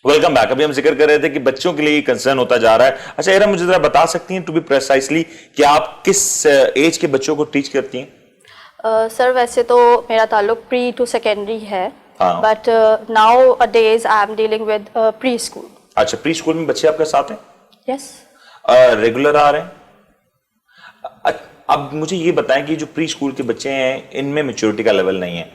Welcome back. अभी हम जिक्र कर रहे थे कि बच्चों के लिए कंसर्न होता जा रहा है। अच्छा इरा, मुझे जरा बता सकती हैं टू बी प्रिसाइसली कि आप किस एज के बच्चों को टीच करती हैं? सर वैसे तो मेरा ताल्लुक प्री टू सेकेंडरी है, हाँ। But now a days I am dealing with pre school. अच्छा, प्री स्कूल में बच्चे आपके साथ हैं? यस। रेगुलर आ रहे हैं? अब मुझे ये बताएं कि जो प्री स्कूल के बच्चे हैं इनमें मैच्योरिटी का लेवल नहीं है,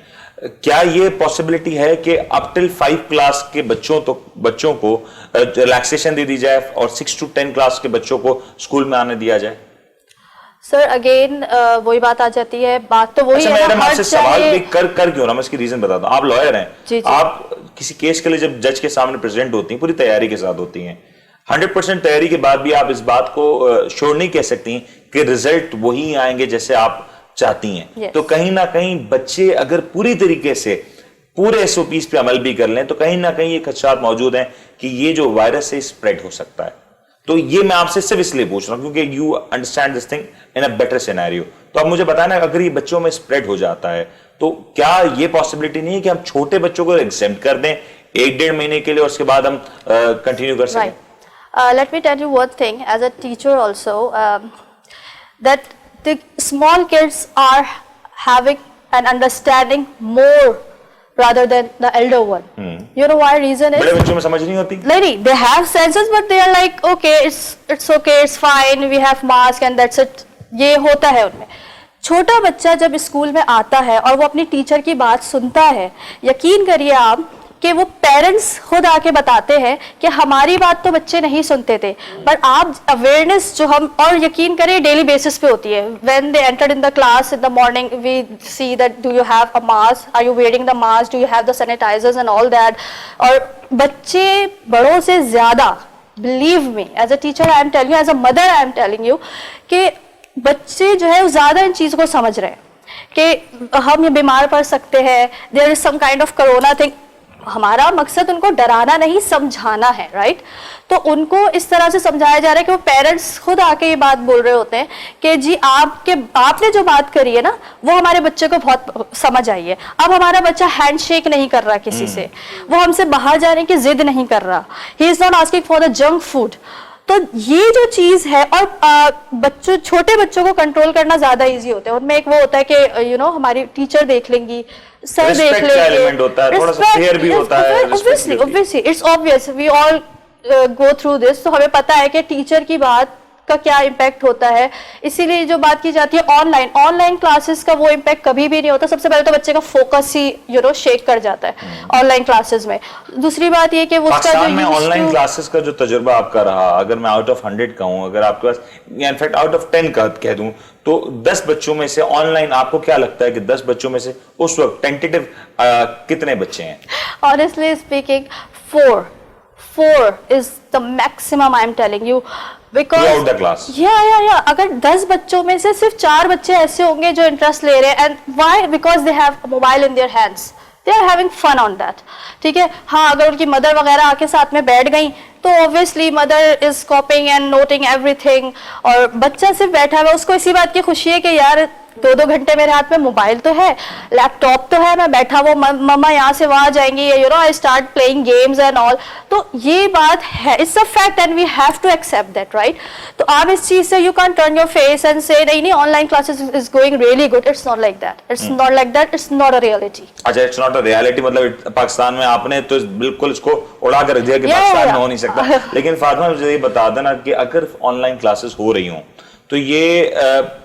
क्या ये पॉसिबिलिटी है कि अप टिल 5 क्लास के बच्चों को रिलैक्सेशन दे दी जाए और 6 to 10 क्लास के बच्चों को स्कूल में आने दिया जाए? सर अगेन वही बात आ जाती है, बात तो वही अच्छा, है ना, आपसे सवाल भी कर क्यों रहा, मैं इसकी रीजन बताता हूँ। आप लॉयर हैं, जी। आप किसी केस के लिए जब जज के सामने प्रेजेंट होती हैं पूरी तैयारी के साथ होती हैं, 100% तैयारी के बाद भी आप इस बात को श्योर नहीं कह सकती कि रिजल्ट वही आएंगे जैसे आप चाहती हैं। yes. तो कहीं ना कहीं बच्चे अगर पूरी तरीके से पूरे SOPs पे अमल भी कर लें तो कहीं ना कहीं ये खदशात मौजूद हैं कि ये जो वायरस है स्प्रेड हो सकता है। तो ये मैं आपसे सिर्फ इसलिए पूछ रहा हूं क्योंकि you understand this thing in a better scenario. तो अब मुझे बताना, अगर ये बच्चों में स्प्रेड हो जाता है तो क्या ये पॉसिबिलिटी नहीं है कि हम छोटे बच्चों को एग्जेम्प्ट कर दें 1-1.5 महीने के लिए और उसके बाद हम कंटिन्यू कर सकें? Let me tell you one thing as a teacher also, that the small kids are having an understanding more rather than the elder one. You know why reason is? बड़े बच्चों में समझ नहीं होती? नहीं, they have senses but they are like okay, it's okay, it's fine, we have mask and that's it. ये होता है उनमें। छोटा बच्चा जब स्कूल में आता है और वो अपनी टीचर की बात सुनता है, यकीन करिए आप कि वो पेरेंट्स खुद आके बताते हैं कि हमारी बात तो बच्चे नहीं सुनते थे, पर आप अवेयरनेस जो हम, और यकीन करें डेली बेसिस पे होती है। When they enter in the class in the morning we see that do you have a mask, are you wearing the mask, do you have the sanitisers and all that. और बच्चे बड़ों से ज्यादा, believe me as a teacher I am telling you, as a mother I am telling you, कि बच्चे जो है ज्यादा इन चीजों को समझ रहे हैं कि हम ये बीमार पड़ सकते हैं, there is some kind of corona thing. हमारा मकसद उनको डराना नहीं, समझाना है, राइट? तो उनको इस तरह से समझाया जा रहा है कि वो पेरेंट्स खुद आके ये बात बोल रहे होते हैं कि जी आपने जो बात करी है ना वो हमारे बच्चे को बहुत समझ आई है। अब हमारा बच्चा हैंडशेक नहीं कर रहा किसी से, वो हमसे बाहर जाने की जिद नहीं कर रहा, he is not asking for the junk food. तो ये जो चीज है, और छोटे बच्चों को कंट्रोल करना ज्यादा इजी होता है। उनमें एक वो होता है कि यू नो हमारी टीचर देख लेंगी, सर देख लेंगे, थोड़ा सा फेयर भी होता है। obviously it's obvious, we all go through this। तो हमें पता है कि टीचर की बात का क्या इम्पैक्ट होता है, इसीलिए जो बात की जाती है ऑनलाइन क्लासेस का वो इम्पैक्ट कभी भी नहीं होता। सबसे पहले तो बच्चे का फोकस ही शेक कर जाता है ऑनलाइन क्लासेस में। दूसरी बात ये कि उसका जो ऑनलाइन क्लासेस का जो तजुर्बा आपका रहा, अगर मैं आउट ऑफ 100 कहूं, अगर आपके पास इनफैक्ट आउट ऑफ 10 कह दूं, तो 10 बच्चों में से ऑनलाइन आपको क्या लगता है कि 10 बच्चों में से उस वक्त टेंटेटिव कितने बच्चे हैं? Honestly speaking, 4 is the maximum I am telling you, because throughout the class. Yeah. अगर 10 बच्चों में से सिर्फ 4 बच्चे ऐसे होंगे जो इंटरेस्ट ले रहे हैं, and why? Because they have a mobile in their hands, they are having fun on that। ठीक है, हाँ, अगर उनकी मदर वगैरह आके साथ में बैठ गई तो obviously mother is कॉपिंग and noting everything, और बच्चा सिर्फ बैठा हुआ, उसको इसी बात की खुशी है कि यार 2-2 घंटे मेरे हाथ में मोबाइल तो है, लैपटॉप तो है, मैं बैठा वो मम्मा यहाँ से वहां जाएंगी, you know I start playing games and all. तो ये बात है, it's a fact and we have to accept that, right? तो आप इस चीज से you can turn your face and say नहीं online classes is going really good. It's not like that, it's not a reality. अच्छा, it's not a reality, मतलब पाकिस्तान में आपने तो बिल्कुल इसको उड़ा कर रख दिया कि पाकिस्तान में हो नहीं सकता। लेकिन फातिमा मुझे ये बता देना कि अगर ऑनलाइन क्लासेस हो रही हों तो ये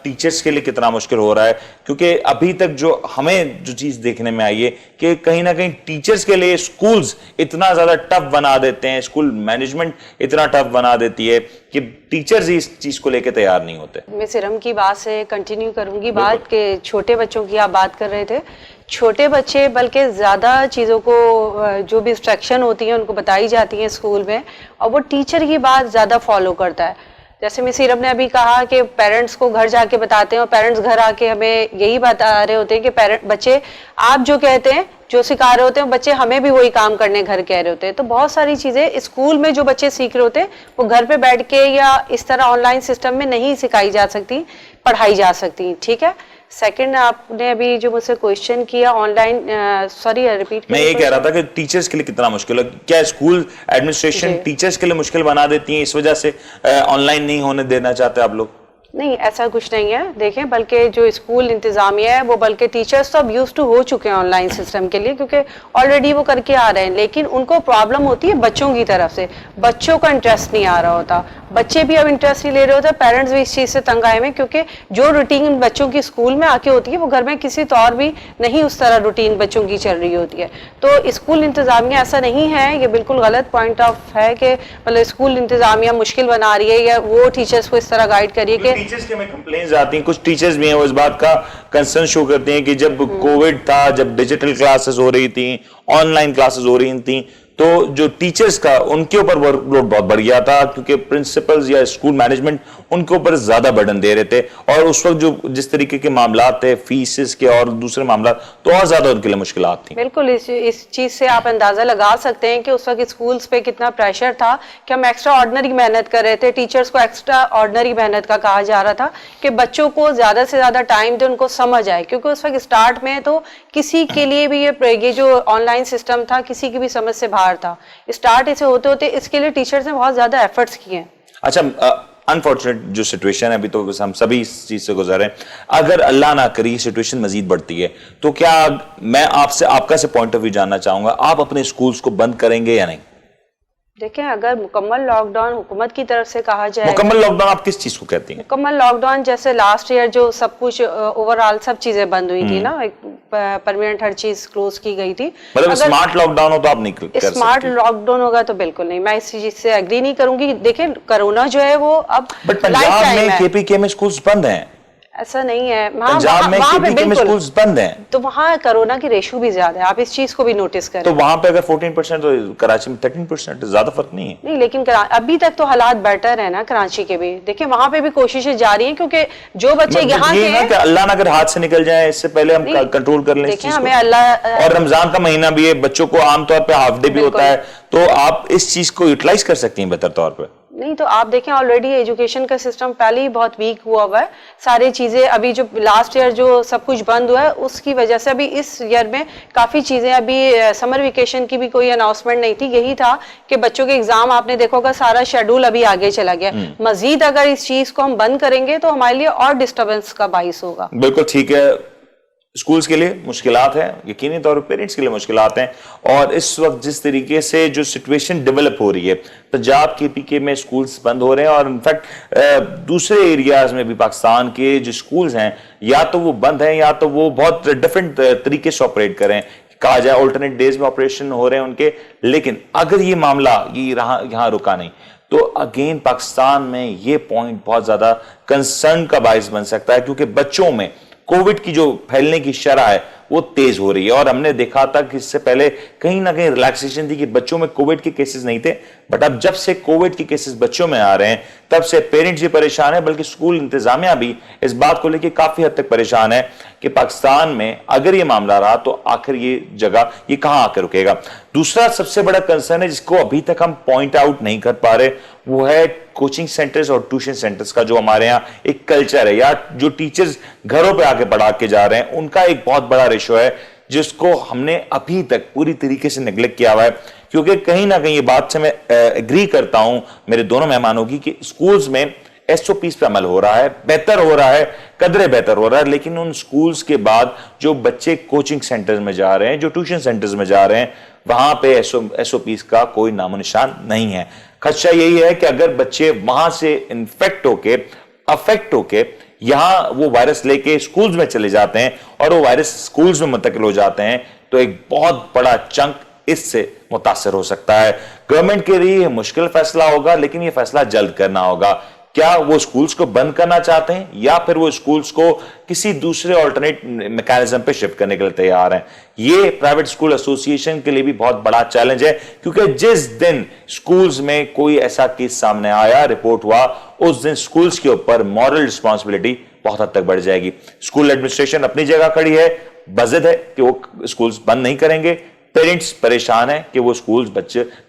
टीचर्स के लिए कितना मुश्किल हो रहा है, क्योंकि अभी तक जो हमें जो चीज देखने में आई है कि कहीं ना कहीं टीचर्स के लिए स्कूल्स इतना ज्यादा टफ बना देते हैं, स्कूल मैनेजमेंट इतना टफ बना देती है कि टीचर्स इस चीज को लेकर तैयार नहीं होते। मैं सिरम की बात से कंटिन्यू करूंगी बात के छोटे बच्चों की आप बात कर रहे थे। छोटे बच्चे बल्कि ज़्यादा चीज़ों को जो भी इंस्ट्रक्शन होती हैं उनको बताई जाती हैं स्कूल में, और वो टीचर की बात ज़्यादा फॉलो करता है। जैसे मिस सीरम ने अभी कहा कि पेरेंट्स को घर जाके बताते हैं और पेरेंट्स घर आके हमें यही बता रहे होते हैं कि बच्चे आप जो कहते हैं, जो सिखा रहे होते हैं, बच्चे हमें भी वही काम करने घर कह रहे होते हैं। तो बहुत सारी चीज़ें स्कूल में जो बच्चे सीख रहे होते हैं वो घर पे बैठ के या इस तरह ऑनलाइन सिस्टम में नहीं सिखाई जा सकती, पढ़ाई जा सकती। ठीक है, सेकंड, आपने अभी जो मुझसे क्वेश्चन किया ऑनलाइन, सॉरी रिपीट, मैं ये कह रहा था कि टीचर्स के लिए कितना मुश्किल है, क्या स्कूल एडमिनिस्ट्रेशन टीचर्स के लिए मुश्किल बना देती है, इस वजह से ऑनलाइन नहीं होने देना चाहते आप लोग? नहीं, ऐसा कुछ नहीं है। देखें, बल्कि जो स्कूल इंतजामिया है वो, बल्कि टीचर्स तो अब यूज टू हो चुके हैं ऑनलाइन सिस्टम के लिए, क्योंकि ऑलरेडी वो करके आ रहे हैं, लेकिन उनको प्रॉब्लम होती है बच्चों की तरफ से, बच्चों का इंटरेस्ट नहीं आ रहा होता, बच्चे भी अब इंटरेस्ट नहीं ले रहे होते, पेरेंट्स भी इस चीज़ से तंग आए हुए हैं, क्योंकि जो रूटीन बच्चों की स्कूल में आके होती है वो घर में किसी तौर भी नहीं उस तरह रूटीन बच्चों की चल रही होती है। तो स्कूल इंतजामिया ऐसा नहीं है, ये बिल्कुल गलत पॉइंट ऑफ है कि मतलब स्कूल इंतजामिया मुश्किल बना रही है या वो टीचर्स को इस तरह गाइड करिए कि टीचर्स के में कंप्लेंट्स आती हैं, कुछ टीचर्स भी हैं वो इस बात का कंसर्न शो करते हैं कि जब कोविड था, जब डिजिटल क्लासेस हो रही थी, ऑनलाइन क्लासेस हो रही थी, तो जो टीचर्स का उनके ऊपर वर्कलोड बहुत बढ़ गया था, क्योंकि प्रिंसिपल्स या स्कूल मैनेजमेंट उनके ऊपर ज्यादा बर्डन दे रहे थे, और उस वक्त जो जिस तरीके के मामला थे फीसेस के और दूसरे मामला, तो और ज्यादा उनके लिए मुश्किलात थी। बिल्कुल, इस चीज से आप अंदाजा लगा सकते हैं कि उस वक्त स्कूल्स पे कितना प्रेशर था कि हम एक्स्ट्रा ऑर्डिनरी मेहनत कर रहे थे, टीचर्स को एक्स्ट्रा ऑर्डिनरी मेहनत का कहा जा रहा था कि बच्चों को ज्यादा से ज्यादा टाइम दे, उनको समझ आए, क्योंकि उस वक्त स्टार्ट में तो किसी के लिए भी ये जो ऑनलाइन सिस्टम था किसी की भी समझ से बाहर था। स्टार्ट इसे होते होते इसके लिए टीचर्स ने बहुत ज्यादा एफर्ट्स किए हैं। अच्छा, अनफॉर्चुनेट जो सिचुएशन है अभी, तो हम सभी इस चीज से गुजर रहे हैं, अगर अल्लाह ना करे सिचुएशन मजीद बढ़ती है, तो क्या मैं आपसे आपका से पॉइंट ऑफ व्यू जानना चाहूंगा, आप अपने स्कूल्स को बंद करेंगे या नहीं? देखें, अगर मुकम्मल लॉकडाउन हुकूमत की तरफ से कहा जाए, मुकम्मल लॉकडाउन आप किस चीज को कहती हैं? मुकम्मल लॉकडाउन जैसे लास्ट ईयर जो सब कुछ ओवरऑल सब चीजें बंद हुई थी ना, परमानेंट हर चीज क्लोज की गई थी, मतलब स्मार्ट लॉकडाउन हो तो आप नहीं कर सकते? स्मार्ट लॉकडाउन होगा तो बिल्कुल नहीं, मैं इस चीज से एग्री नहीं करूंगी। देखें, कोरोना जो है वो अब बट पंजाब में केपीके में स्कूल्स बंद हैं, ऐसा नहीं है, पंजाब में केपीके में स्कूल्स बंद हैं, तो वहाँ कोरोना की रेशो भी ज्यादा है, आप इस चीज को भी नोटिस करें। तो वहां पे अगर 14% तो कराची में 13%, ज्यादा फर्क नहीं है। नहीं, लेकिन अभी तक तो हालात बेटर है ना कराची के भी। देखिए, वहां पे भी कोशिशें जारी हैं, क्योंकि जो बच्चे यहाँ के हैं, अल्लाह ना अगर हाथ से निकल जाए, इससे पहले हम कंट्रोल कर लें इस चीज को। हमें अल्लाह, और रमजान का महीना भी है, बच्चों को आमतौर पे हाफ डे भी होता है, तो आप इस चीज को यूटिलाइज कर सकती हैं बेहतर तौर पे। नहीं तो आप देखें, ऑलरेडी एजुकेशन का सिस्टम पहले ही बहुत वीक हुआ हुआ है, सारी चीजें अभी जो लास्ट ईयर जो सब कुछ बंद हुआ है उसकी वजह से अभी इस ईयर में काफी चीजें, अभी समर वेकेशन की भी कोई अनाउंसमेंट नहीं थी, यही था कि बच्चों के एग्जाम, आपने देखा होगा सारा शेड्यूल अभी आगे चला गया। मजीद अगर इस चीज को हम बंद करेंगे तो हमारे लिए और डिस्टर्बेंस का बाइस होगा। बिल्कुल ठीक है, स्कूल्स के लिए मुश्किलात हैं, यकीनी तौर पर पेरेंट्स के लिए मुश्किलात हैं, और इस वक्त जिस तरीके से जो सिचुएशन डेवलप हो रही है, पंजाब केपीके में स्कूल्स बंद हो रहे हैं, और इनफैक्ट दूसरे एरियाज में भी पाकिस्तान के जो स्कूल्स हैं, या तो वो बंद हैं या तो वो बहुत डिफरेंट तरीके से ऑपरेट करें, कहा जाए ऑल्टरनेट डेज में ऑपरेशन हो रहे हैं उनके। लेकिन अगर ये मामला ये यहाँ रुका नहीं, तो अगेन पाकिस्तान में ये पॉइंट बहुत ज्यादा कंसर्न का बायस बन सकता है, क्योंकि बच्चों में कोविड की जो फैलने की शरह है वो तेज हो रही है। और हमने देखा था कि इससे पहले कहीं ना कहीं रिलैक्सेशन थी कि बच्चों में कोविड के केसेस नहीं थे, बट अब जब से कोविड के केसेस बच्चों में आ रहे हैं, तब से पेरेंट्स भी परेशान है, बल्कि स्कूल इंतजामिया भी इस बात को लेकर काफी हद तक परेशान है कि पाकिस्तान में अगर ये मामला रहा तो आखिर ये जगह ये कहां आकर रुकेगा। दूसरा सबसे बड़ा कंसर्न है जिसको अभी तक हम पॉइंट आउट नहीं कर पा रहे, वो है कोचिंग सेंटर्स और ट्यूशन सेंटर्स का जो हमारे यहाँ एक कल्चर है, या जो टीचर्स घरों पे आके पढ़ा के जा रहे हैं, उनका एक बहुत बड़ा रेशो है जिसको हमने अभी तक पूरी तरीके से नेग्लेक्ट किया हुआ है। क्योंकि कहीं ना कहीं ये बात से मैं एग्री करता हूं मेरे दोनों मेहमानों की कि स्कूल्स में एसओपीज पे अमल हो रहा है, बेहतर हो रहा है, कदरे बेहतर हो रहा है, लेकिन उन स्कूल्स के बाद जो बच्चे कोचिंग सेंटर्स में जा रहे हैं, जो ट्यूशन सेंटर्स में जा रहे हैं, वहां पे एसओपीज का कोई नामो निशान नहीं है। खदशा यही है कि अगर बच्चे वहां से इन्फेक्ट होके, अफेक्ट होके यहां वो वायरस लेके स्कूल्स में चले जाते हैं और वो वायरस स्कूल्स में मुंतकिल हो जाते हैं, तो एक बहुत बड़ा चंक इससे मुतासर हो सकता है। गवर्नमेंट के लिए मुश्किल फैसला होगा, लेकिन ये फैसला जल्द करना होगा। क्या वो स्कूल्स को बंद करना चाहते हैं या फिर वो स्कूल्स को किसी दूसरे ऑल्टरनेट मैकेनिज्म पे शिफ्ट करने के लिए तैयार हैं? ये प्राइवेट स्कूल एसोसिएशन के लिए भी बहुत बड़ा चैलेंज है, क्योंकि जिस दिन स्कूल्स में कोई ऐसा केस सामने आया, रिपोर्ट हुआ, उस दिन स्कूल्स के ऊपर मॉरल रिस्पॉन्सिबिलिटी बहुत हद तक बढ़ जाएगी। स्कूल एडमिनिस्ट्रेशन अपनी जगह खड़ी है, बज़िद है कि वो स्कूल्स बंद नहीं करेंगे, पेरेंट्स परेशान है कि वो स्कूल्स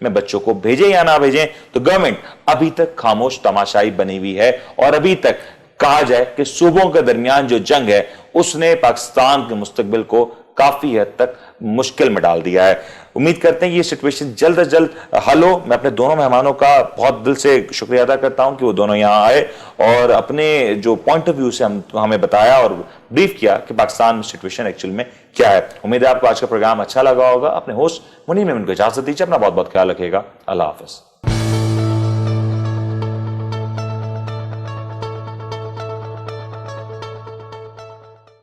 बच्चों को भेजें या ना भेजें, तो गवर्नमेंट अभी तक खामोश तमाशाई बनी हुई है और अभी तक کہا جائے کہ صوبوں کے درمیان جو جنگ ہے اس نے پاکستان کے مستقبل کو کافی حد تک مشکل میں ڈال دیا ہے. امید کرتے ہیں یہ سچویشن جلد از جلد حل ہو. میں اپنے دونوں مہمانوں کا بہت دل سے شکریہ ادا کرتا ہوں کہ وہ دونوں یہاں آئے اور اپنے جو پوائنٹ آف ویو سے ہمیں بتایا اور بریف کیا کہ پاکستان میں سچویشن ایکچوئل میں کیا ہے. امید ہے آپ کو آج کا پروگرام اچھا لگا ہوگا. اپنے ہوسٹ منیر میمن کو اجازت دیجیے. اپنا بہت بہت خیال رکھیے گا. اللہ حافظ.